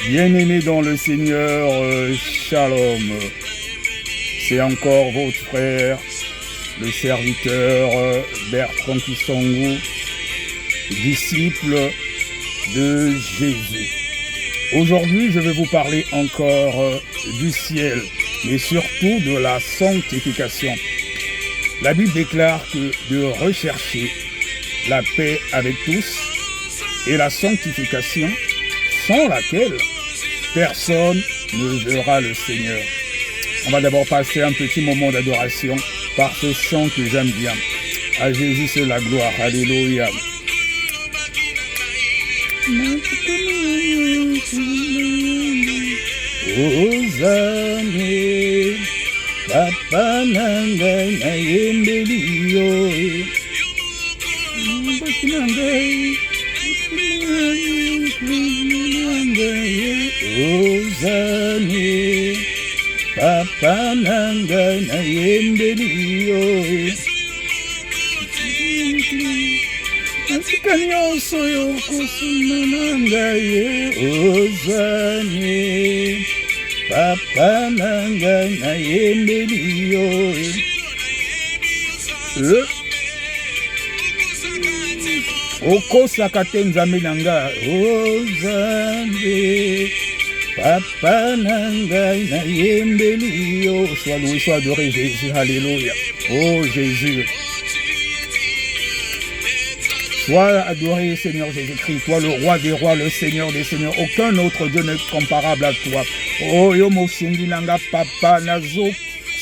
Bien-aimés dans le Seigneur, Shalom. C'est encore votre frère, le serviteur Bertrand Kisangou, disciple de Jésus. Aujourd'hui, je vais vous parler encore du ciel, mais surtout de la sanctification. La Bible déclare que de rechercher la paix avec tous et la sanctification, sans laquelle personne ne verra le Seigneur. On va d'abord passer un petit moment d'adoration par ce chant que j'aime bien. À Jésus c'est la gloire. Alléluia. Ozane, Papa Nangai Nayembelio, Ozane, Papa Nangai Nayembelio, Antikanyoso Yokusuna Nangai, Ozane, Papa Nangai Nayembelio, Okosaka te nzambe nanga, Ozambe, Papa Nangai Nayembelio. Sois loué, sois adoré Jésus, alléluia. Oh Jésus. Sois adoré Seigneur Jésus-Christ, toi le roi des rois, le Seigneur des seigneurs. Aucun autre Dieu n'est comparable à toi. Oh yo mosungi nanga papa nazo.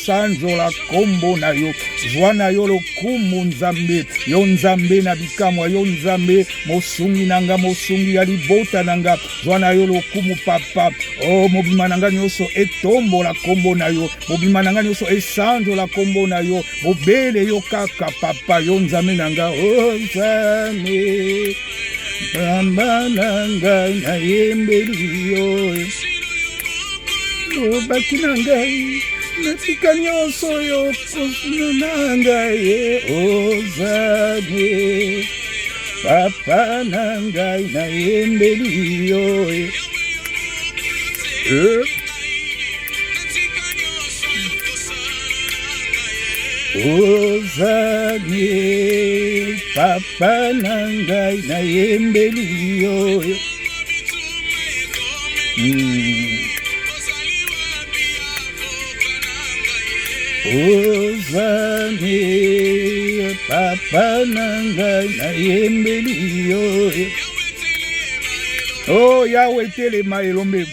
Sanjo la kombo na yo, zwana yo lokumu nzambe, yo nzambe na bikamwa, yo nzambe, mosungi nanga, mosungi ya libota nanga, zwana yo lokumu papa, oh mobima nanga nyoso etombo la kombo na yo, mobima nanga nyoso esanjo la kombo na yo, mobele yo kaka papa, yo nzambe nanga, oh nzambe, bamba nanga na yembeli yo, oh baki nangai, Natika nyonso yo kosuna nangai Ozane, Papa nangai nayembeli yo. Ozane, Papa nangai nayembeli yo. Ozane, Papa Nangai Nayembeli yo. Oh Yahweh telema elombe.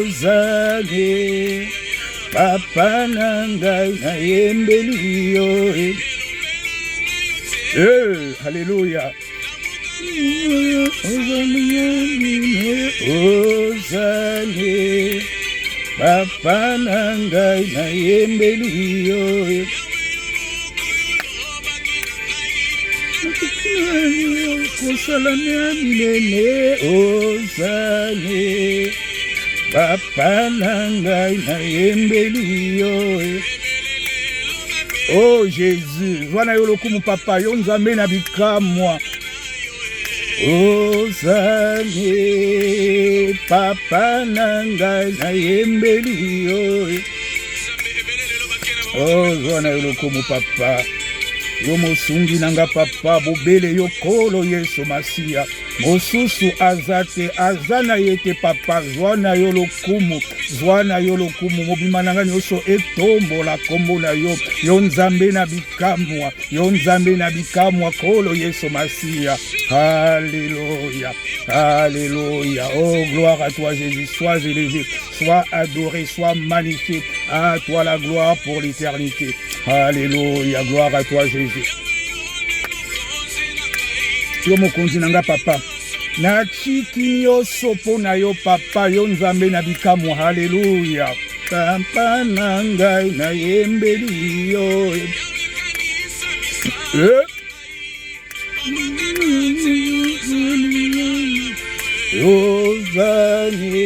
Ozane, Papa Nangai Nayembeli yo. Alléluia. Ozane, Papa Nangai Nayembeli yo. Kosalamia minene Ozane, Papa Nangai Nayembeli yo. Oh Jésus, wana yo lokumu papa yo nzambe na bikamwa. Ozane, Papa Nangai Nayembeli yo. Oh zwana yo lokumu papa, yo mosungi nanga papa, bobele yo kolo Yesu Masia, mosusu azate azana yete papa, zwana yo lokumu, mobima nanga nyoso etombo la kombo na yo, yo nzambe na bikamwa, yo nzambe na bikamwa kolo Yesu Masia. Alléluia, alléluia. Oh gloire à toi Jésus, sois élevé, sois adoré, sois magnifié. À toi la gloire pour l'éternité. Alléluia, gloire à toi Jésus. Yo mokonzi nanga papa, na chiki nyoso pona yo papa, yo nzambe na bikamwa. Alléluia. Papa nangai nayembeli yo. Ozane,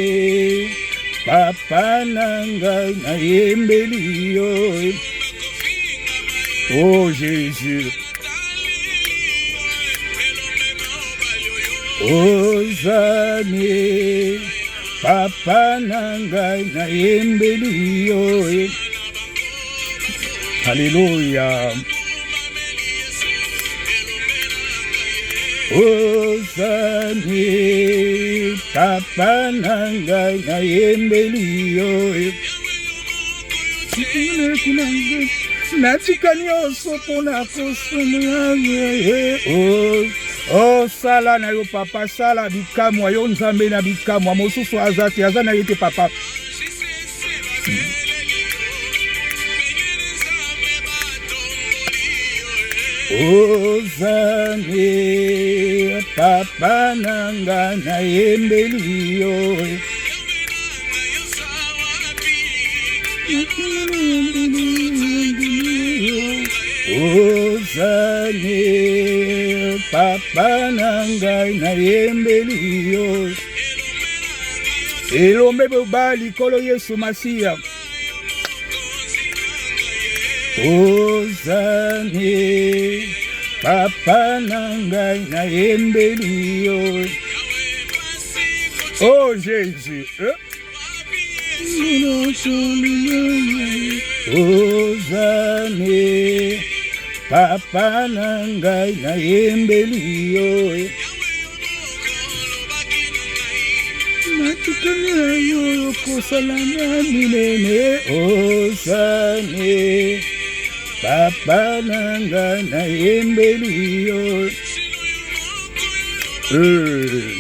Papa Nangai Nayembeli yo. Oh Jésus. ozane papa na ngai nayembeli yo. Alléluia. Ozane papa na ngai nayembeli yo. Natika nyonso mpona kosomela sala na yo papa, sala bikamwa yo nzambe na bikamwa, mosusu aza te, aza na ye te papa. Ozane papa na ngai nayembeli yo. Ozane papa na ngai nayembeli yo. Elombe boba likolo Yesu Masiya. Ozane papa na ngai nayembeli yo. Oh Jésus, ozane papa na ngai nayembeli yo. Natikani yo kosala na minene. Ozane papa na ngai nayembeli yo.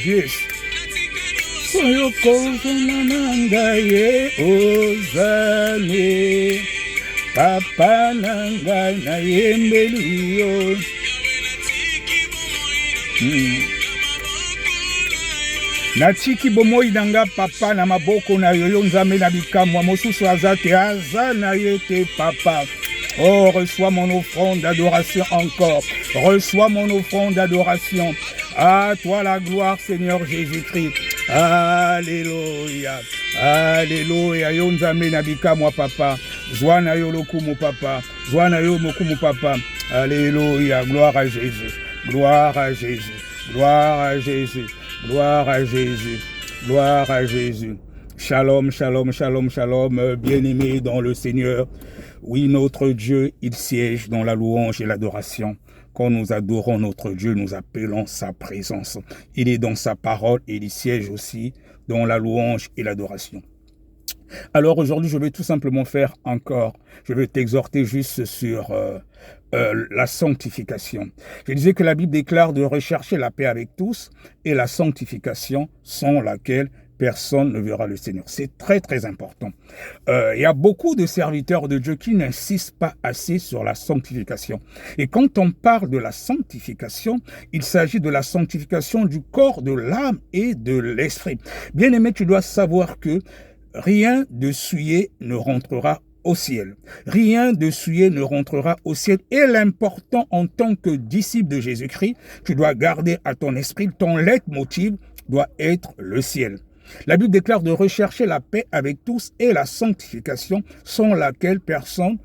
Yes. Soyo kosala na ngai ozane papa na ngai nayembeli yo. Natiki bomoi nanga papa na maboko na yo nzambe na bikamwa, mosusu aza te, aza na ye te papa. Oh, reçois mon offrande d'adoration encore. Reçois mon offrande d'adoration. À toi la gloire, Seigneur Jésus-Christ. Alléluia. Alléluia. Yo nzambe na bikamwa papa. Zwa na yo lokumu papa. Zwa na yo mokumu papa. Alléluia. Gloire à Jésus. Gloire à Jésus. Gloire à Jésus. Gloire à Jésus. Gloire à Jésus. Shalom, shalom, shalom, shalom, bien-aimés dans le Seigneur. Oui, notre Dieu, il siège dans la louange et l'adoration. Quand nous adorons notre Dieu, nous appelons sa présence. Il est dans sa parole et il siège aussi dans la louange et l'adoration. Alors aujourd'hui, je vais tout simplement faire je vais t'exhorter juste sur la sanctification. Je disais que la Bible déclare de rechercher la paix avec tous et la sanctification sans laquelle personne ne verra le Seigneur. C'est très très important. Il y a beaucoup de serviteurs de Dieu qui n'insistent pas assez sur la sanctification. Et quand on parle de la sanctification, il s'agit de la sanctification du corps, de l'âme et de l'esprit. Bien-aimé, tu dois savoir que rien de souillé ne rentrera au ciel. Rien de souillé ne rentrera au ciel. Et l'important en tant que disciple de Jésus-Christ, tu dois garder à ton esprit, ton leitmotiv doit être le ciel. La Bible déclare de rechercher la paix avec tous et la sanctification sans laquelle personne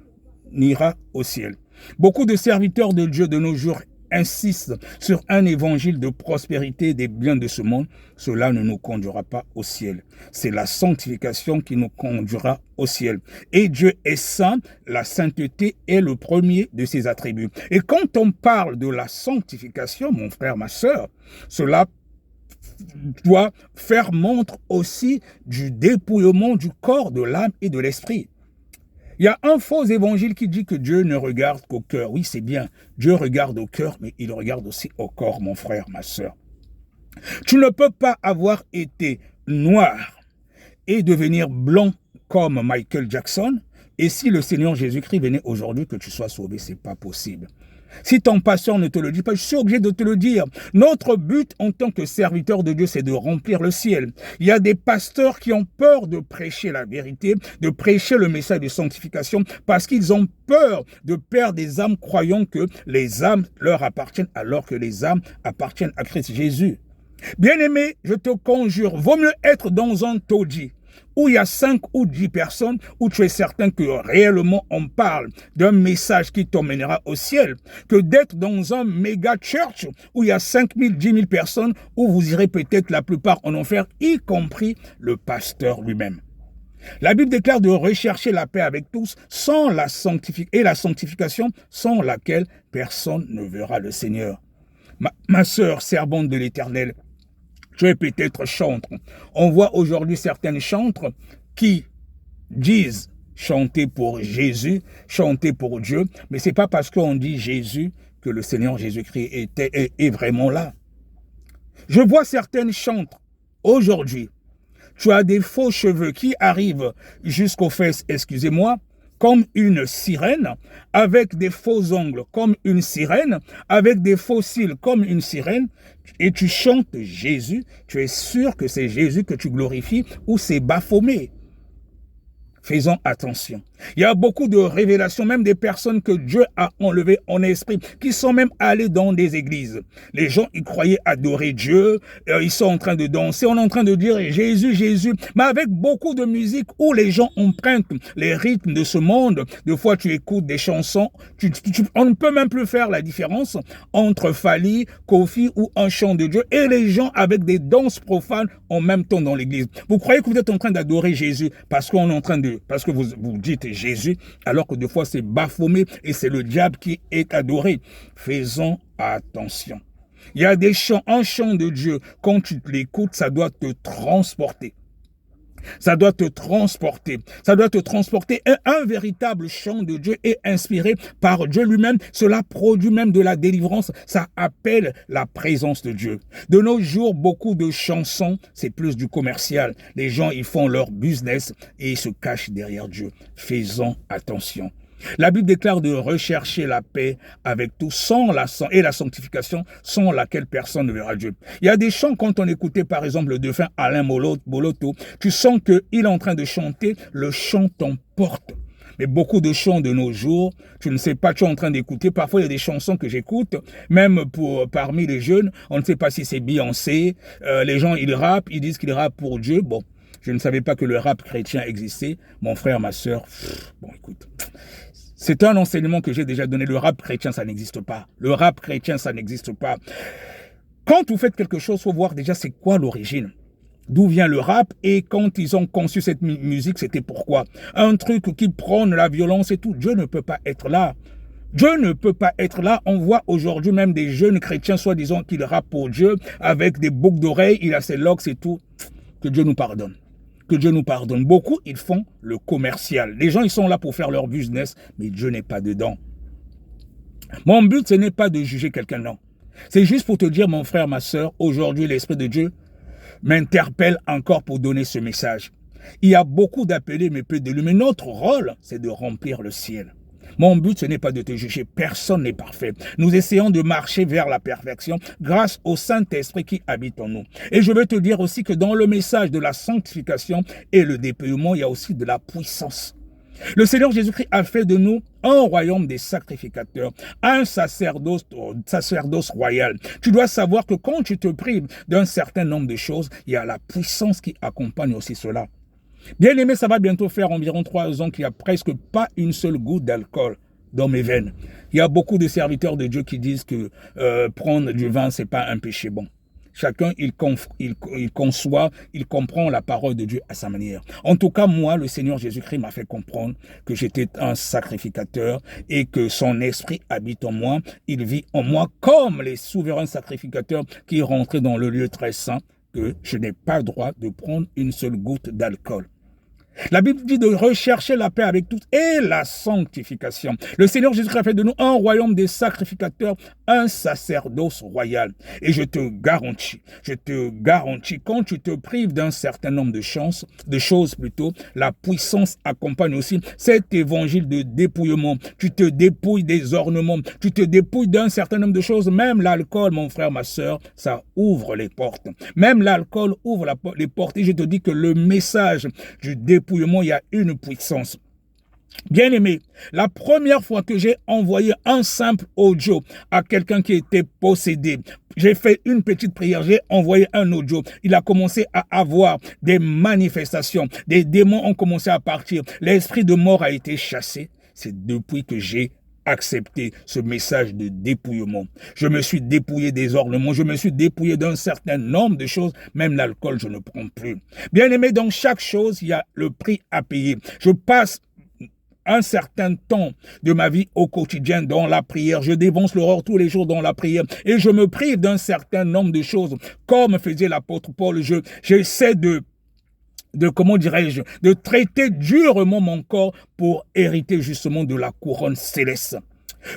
n'ira au ciel. Beaucoup de serviteurs de Dieu de nos jours insistent sur un évangile de prospérité des biens de ce monde. Cela ne nous conduira pas au ciel. C'est la sanctification qui nous conduira au ciel. Et Dieu est saint, la sainteté est le premier de ses attributs. Et quand on parle de la sanctification, mon frère, ma sœur, cela doit faire montre aussi du dépouillement du corps, de l'âme et de l'esprit. Il y a un faux évangile qui dit que Dieu ne regarde qu'au cœur. Oui, c'est bien. Dieu regarde au cœur, mais il regarde aussi au corps, mon frère, ma sœur. Tu ne peux pas avoir été noir et devenir blanc comme Michael Jackson. Et si le Seigneur Jésus-Christ venait aujourd'hui, que tu sois sauvé, c'est pas possible. Si ton pasteur ne te le dit pas, je suis obligé de te le dire. Notre but en tant que serviteur de Dieu, c'est de remplir le ciel. Il y a des pasteurs qui ont peur de prêcher la vérité, de prêcher le message de sanctification, parce qu'ils ont peur de perdre des âmes croyant que les âmes leur appartiennent, alors que les âmes appartiennent à Christ Jésus. Bien-aimé, je te conjure, vaut mieux être dans un taudis où il y a 5 ou 10 personnes, où tu es certain que réellement on parle d'un message qui t'emmènera au ciel, que d'être dans un méga church où il y a 5 000, 10 000 personnes, où vous irez peut-être la plupart en enfer, y compris le pasteur lui-même. La Bible déclare de rechercher la paix avec tous sans la sanctification sans laquelle personne ne verra le Seigneur. Ma sœur, servante de l'Éternel, tu es peut-être chantre. On voit aujourd'hui certaines chantres qui disent chanter pour Jésus, chanter pour Dieu, mais ce n'est pas parce qu'on dit Jésus que le Seigneur Jésus-Christ est vraiment là. Je vois certaines chantres aujourd'hui. Tu as des faux cheveux qui arrivent jusqu'aux fesses, excusez-moi, comme une sirène, avec des faux ongles comme une sirène, avec des faux cils comme une sirène, et tu chantes Jésus, tu es sûr que c'est Jésus que tu glorifies ou c'est Baphomet. Faisons attention. Il y a beaucoup de révélations, même des personnes que Dieu a enlevées en esprit, qui sont même allées dans des églises. Les gens, ils croyaient adorer Dieu, ils sont en train de danser, on est en train de dire Jésus, Jésus, mais avec beaucoup de musique où les gens empruntent les rythmes de ce monde. Des fois, tu écoutes des chansons, on ne peut même plus faire la différence entre Fali, Kofi ou un chant de Dieu et les gens avec des danses profanes en même temps dans l'église. Vous croyez que vous êtes en train d'adorer Jésus parce que vous dites Jésus, alors que des fois c'est Baphomet et c'est le diable qui est adoré. Faisons attention. Il y a des chants, un chant de Dieu, quand tu l'écoutes, ça doit te transporter. Ça doit te transporter. Ça doit te transporter. Un véritable chant de Dieu est inspiré par Dieu lui-même. Cela produit même de la délivrance. Ça appelle la présence de Dieu. De nos jours, beaucoup de chansons, c'est plus du commercial. Les gens, ils font leur business et ils se cachent derrière Dieu. Faisons attention. La Bible déclare de rechercher la paix avec tous et la sanctification sans laquelle personne ne verra Dieu. Il y a des chants, quand on écoutait par exemple le défunt Alain Boloto, tu sens qu'il est en train de chanter, le chant t'emporte. Mais beaucoup de chants de nos jours, tu ne sais pas, tu es en train d'écouter. Parfois, il y a des chansons que j'écoute, même parmi les jeunes, on ne sait pas si c'est Beyoncé. Les gens, ils rappent, ils disent qu'ils rappent pour Dieu. Bon, je ne savais pas que le rap chrétien existait. Mon frère, ma sœur, bon, écoute... C'est un enseignement que j'ai déjà donné. Le rap chrétien, ça n'existe pas. Le rap chrétien, ça n'existe pas. Quand vous faites quelque chose, il faut voir déjà c'est quoi l'origine. D'où vient le rap et quand ils ont conçu cette musique, c'était pourquoi. Un truc qui prône la violence et tout. Dieu ne peut pas être là. Dieu ne peut pas être là. On voit aujourd'hui même des jeunes chrétiens, soi-disant qu'ils rappent pour Dieu, avec des boucles d'oreilles, il a ses locks et tout. Que Dieu nous pardonne. Que Dieu nous pardonne. Beaucoup, ils font le commercial. Les gens, ils sont là pour faire leur business, mais Dieu n'est pas dedans. Mon but, ce n'est pas de juger quelqu'un, non. C'est juste pour te dire, mon frère, ma sœur, aujourd'hui, l'Esprit de Dieu m'interpelle encore pour donner ce message. Il y a beaucoup d'appelés, mais peu d'élus. Mais notre rôle, c'est de remplir le ciel. Mon but, ce n'est pas de te juger. Personne n'est parfait. Nous essayons de marcher vers la perfection grâce au Saint-Esprit qui habite en nous. Et je veux te dire aussi que dans le message de la sanctification et le dépouillement, il y a aussi de la puissance. Le Seigneur Jésus-Christ a fait de nous un royaume des sacrificateurs, un sacerdoce royal. Tu dois savoir que quand tu te prives d'un certain nombre de choses, il y a la puissance qui accompagne aussi cela. Bien aimé, ça va bientôt faire environ 3 ans qu'il n'y a presque pas une seule goutte d'alcool dans mes veines. Il y a beaucoup de serviteurs de Dieu qui disent que prendre du vin, ce n'est pas un péché bon. Chacun, il conçoit, il comprend la parole de Dieu à sa manière. En tout cas, moi, le Seigneur Jésus-Christ m'a fait comprendre que j'étais un sacrificateur et que son esprit habite en moi. Il vit en moi comme les souverains sacrificateurs qui rentraient dans le lieu très saint, que je n'ai pas le droit de prendre une seule goutte d'alcool. La Bible dit de rechercher la paix avec tous et la sanctification. Le Seigneur Jésus a fait de nous un royaume des sacrificateurs, un sacerdoce royal. Et je te garantis, quand tu te prives d'un certain nombre de choses, la puissance accompagne aussi cet évangile de dépouillement. Tu te dépouilles des ornements, tu te dépouilles d'un certain nombre de choses. Même l'alcool, mon frère, ma sœur, ça ouvre les portes. Même l'alcool ouvre les portes. Et je te dis que le message du dépouillement, il y a une puissance. Bien-aimé, la première fois que j'ai envoyé un simple audio à quelqu'un qui était possédé, j'ai fait une petite prière, j'ai envoyé un audio. Il a commencé à avoir des manifestations. Des démons ont commencé à partir. L'esprit de mort a été chassé. C'est depuis que j'ai accepté ce message de dépouillement. Je me suis dépouillé des ornements, je me suis dépouillé d'un certain nombre de choses, même l'alcool, je ne prends plus. Bien-aimé, dans chaque chose, il y a le prix à payer. Je passe un certain temps de ma vie au quotidien dans la prière. Je dévance l'aurore tous les jours dans la prière et je me prive d'un certain nombre de choses. Comme faisait l'apôtre Paul, j'essaie de comment dirais-je, de traiter durement mon corps pour hériter justement de la couronne céleste.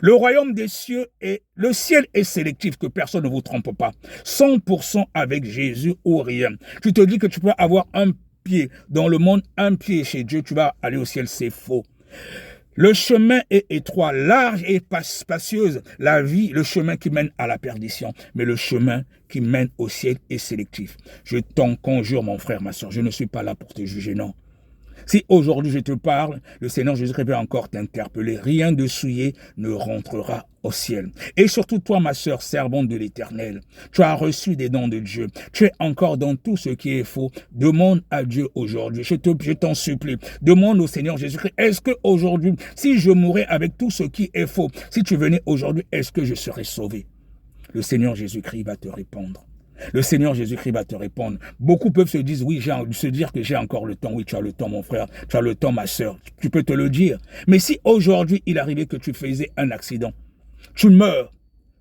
Le royaume des cieux le ciel est sélectif, que personne ne vous trompe pas. 100% avec Jésus ou rien. Tu te dis que tu peux avoir un pied dans le monde, un pied chez Dieu, tu vas aller au ciel, c'est faux. Le chemin est étroit, large et spacieuse, la vie, le chemin qui mène à la perdition. Mais le chemin qui mène au ciel est sélectif. Je t'en conjure, mon frère, ma soeur, je ne suis pas là pour te juger, non. Si aujourd'hui je te parle, le Seigneur Jésus-Christ va encore t'interpeller. Rien de souillé ne rentrera au ciel. Et surtout toi, ma sœur, servante de l'Éternel, tu as reçu des dons de Dieu. Tu es encore dans tout ce qui est faux. Demande à Dieu aujourd'hui. Je t'en supplie. Demande au Seigneur Jésus-Christ. Est-ce que aujourd'hui, si je mourais avec tout ce qui est faux, si tu venais aujourd'hui, est-ce que je serais sauvé? Le Seigneur Jésus-Christ va te répondre. Le Seigneur Jésus-Christ va te répondre. Beaucoup peuvent se dire que j'ai encore le temps. Oui, tu as le temps, mon frère. Tu as le temps, ma sœur. Tu peux te le dire. Mais si aujourd'hui, il arrivait que tu faisais un accident, tu meurs.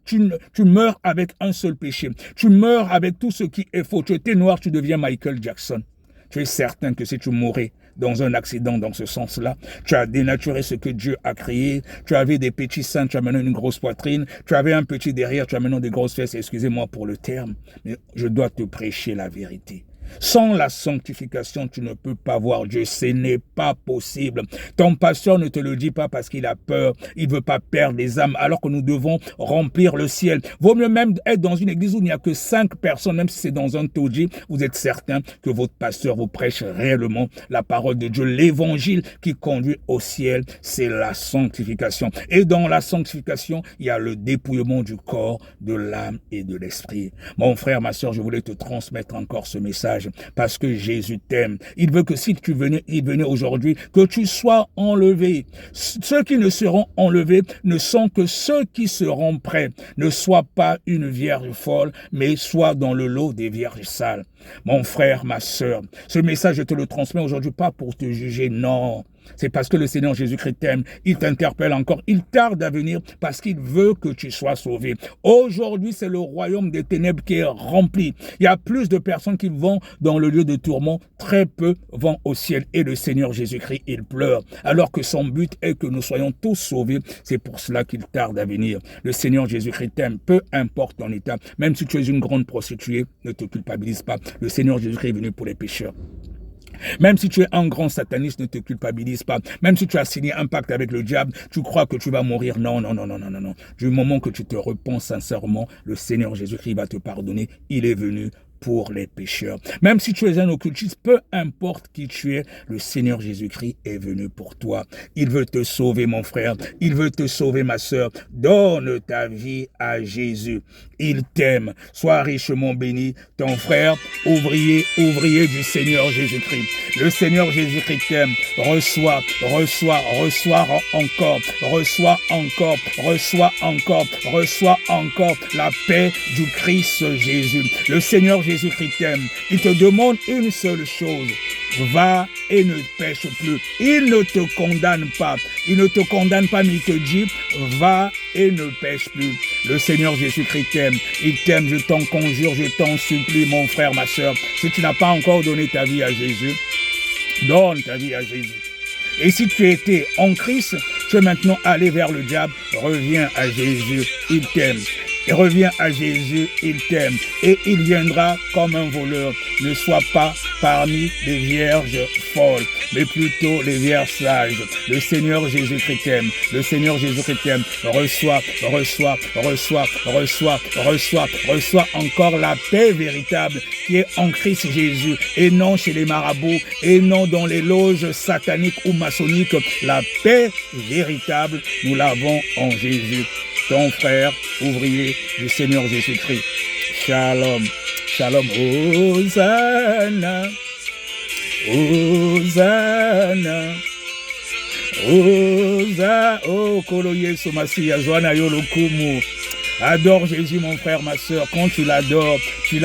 Tu meurs avec un seul péché. Tu meurs avec tout ce qui est faux. Tu étais noir, tu deviens Michael Jackson. Tu es certain que si tu mourais dans un accident dans ce sens-là, tu as dénaturé ce que Dieu a créé, tu avais des petits seins, tu as maintenant une grosse poitrine, tu avais un petit derrière, tu as maintenant des grosses fesses, excusez-moi pour le terme, mais je dois te prêcher la vérité. Sans la sanctification, tu ne peux pas voir Dieu. Ce n'est pas possible. Ton pasteur ne te le dit pas parce qu'il a peur. Il ne veut pas perdre les âmes alors que nous devons remplir le ciel. Vaut mieux même être dans une église où il n'y a que 5 personnes, même si c'est dans un taudis, vous êtes certain que votre pasteur vous prêche réellement la parole de Dieu. L'évangile qui conduit au ciel, c'est la sanctification. Et dans la sanctification, il y a le dépouillement du corps, de l'âme et de l'esprit. Mon frère, ma soeur, je voulais te transmettre encore ce message. Parce que Jésus t'aime. Il veut que si il venait aujourd'hui, que tu sois enlevé. Ceux qui ne seront enlevés ne sont que ceux qui seront prêts. Ne sois pas une vierge folle, mais sois dans le lot des vierges sales. Mon frère, ma sœur, ce message, je te le transmets aujourd'hui pas pour te juger, non. C'est parce que le Seigneur Jésus-Christ t'aime, il t'interpelle encore, il tarde à venir parce qu'il veut que tu sois sauvé. Aujourd'hui, c'est le royaume des ténèbres qui est rempli. Il y a plus de personnes qui vont dans le lieu de tourment, très peu vont au ciel. Et le Seigneur Jésus-Christ, il pleure. Alors que son but est que nous soyons tous sauvés, c'est pour cela qu'il tarde à venir. Le Seigneur Jésus-Christ t'aime, peu importe ton état. Même si tu es une grande prostituée, ne te culpabilise pas. Le Seigneur Jésus-Christ est venu pour les pécheurs. Même si tu es un grand sataniste, ne te culpabilise pas. Même si tu as signé un pacte avec le diable, tu crois que tu vas mourir. Non, non, non, non, non, non, non. Du moment que tu te repens sincèrement, le Seigneur Jésus-Christ va te pardonner. Il est venu pour les pécheurs. Même si tu es un occultiste, peu importe qui tu es, le Seigneur Jésus-Christ est venu pour toi. Il veut te sauver, mon frère. Il veut te sauver, ma sœur. Donne ta vie à Jésus. Il t'aime. Sois richement béni, ton frère, ouvrier du Seigneur Jésus-Christ. Le Seigneur Jésus-Christ t'aime. Reçois encore la paix du Christ Jésus. Le Seigneur Jésus-Christ t'aime. Il te demande une seule chose. Va et ne pêche plus. Il ne te condamne pas. Il ne te condamne pas, mais il te dit, va et ne pêche plus. Le Seigneur Jésus-Christ t'aime. Il t'aime, je t'en conjure, je t'en supplie, mon frère, ma soeur. Si tu n'as pas encore donné ta vie à Jésus, donne ta vie à Jésus. Et si tu étais en Christ, tu es maintenant allé vers le diable, reviens à Jésus. Il t'aime. Et reviens à Jésus, il t'aime. Et il viendra comme un voleur. Ne sois pas parmi les vierges folles, mais plutôt les vierges sages. Le Seigneur Jésus-Christ t'aime. Le Seigneur Jésus-Christ t'aime. Reçois encore la paix véritable qui est en Christ Jésus et non chez les marabouts et non dans les loges sataniques ou maçonniques. La paix véritable, nous l'avons en Jésus, ton frère ouvrier du Seigneur Jésus-Christ. Shalom, shalom, Hosanna, Hosanna, Hosanna, oh Kolo Yesu Masiya, Zwana Yolokumu. Adore Jésus, mon frère, ma soeur. Quand tu l'adores, tu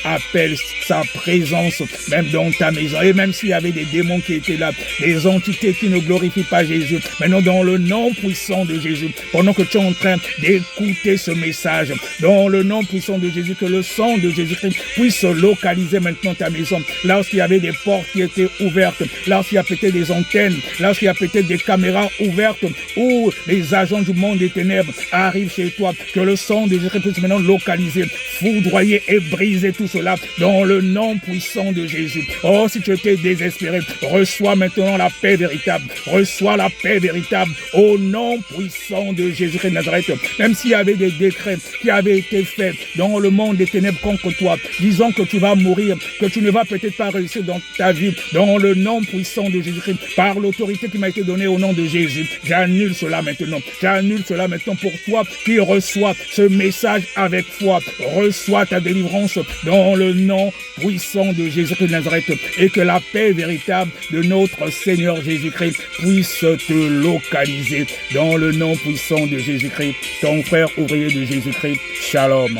appelles sa présence, même dans ta maison. Et même s'il y avait des démons qui étaient là, des entités qui ne glorifient pas Jésus, maintenant dans le nom puissant de Jésus, pendant que tu es en train d'écouter ce message, dans le nom puissant de Jésus, que le sang de Jésus-Christ puisse localiser maintenant ta maison. Lorsqu'il y avait des portes qui étaient ouvertes, lorsqu'il y a peut-être des antennes, lorsqu'il y a peut-être des caméras ouvertes, où les agents du monde des ténèbres arrivent chez toi, que le sang de Jésus puisse maintenant localiser, foudroyer et briser tout cela dans le nom puissant de Jésus. Oh, si tu étais désespéré, reçois maintenant la paix véritable. Reçois la paix véritable au nom puissant de Jésus-Christ de Nazareth. Même s'il y avait des décrets qui avaient été faits dans le monde des ténèbres contre toi, disant que tu vas mourir, que tu ne vas peut-être pas réussir dans ta vie, dans le nom puissant de Jésus-Christ, par l'autorité qui m'a été donnée au nom de Jésus, j'annule cela maintenant. J'annule cela maintenant pour toi qui reçois ce message avec foi. Reçois ta délivrance dans le nom puissant de Jésus-Christ de Nazareth et que la paix véritable de notre Seigneur Jésus-Christ puisse te localiser dans le nom puissant de Jésus-Christ. Ton frère ouvrier de Jésus-Christ, Shalom.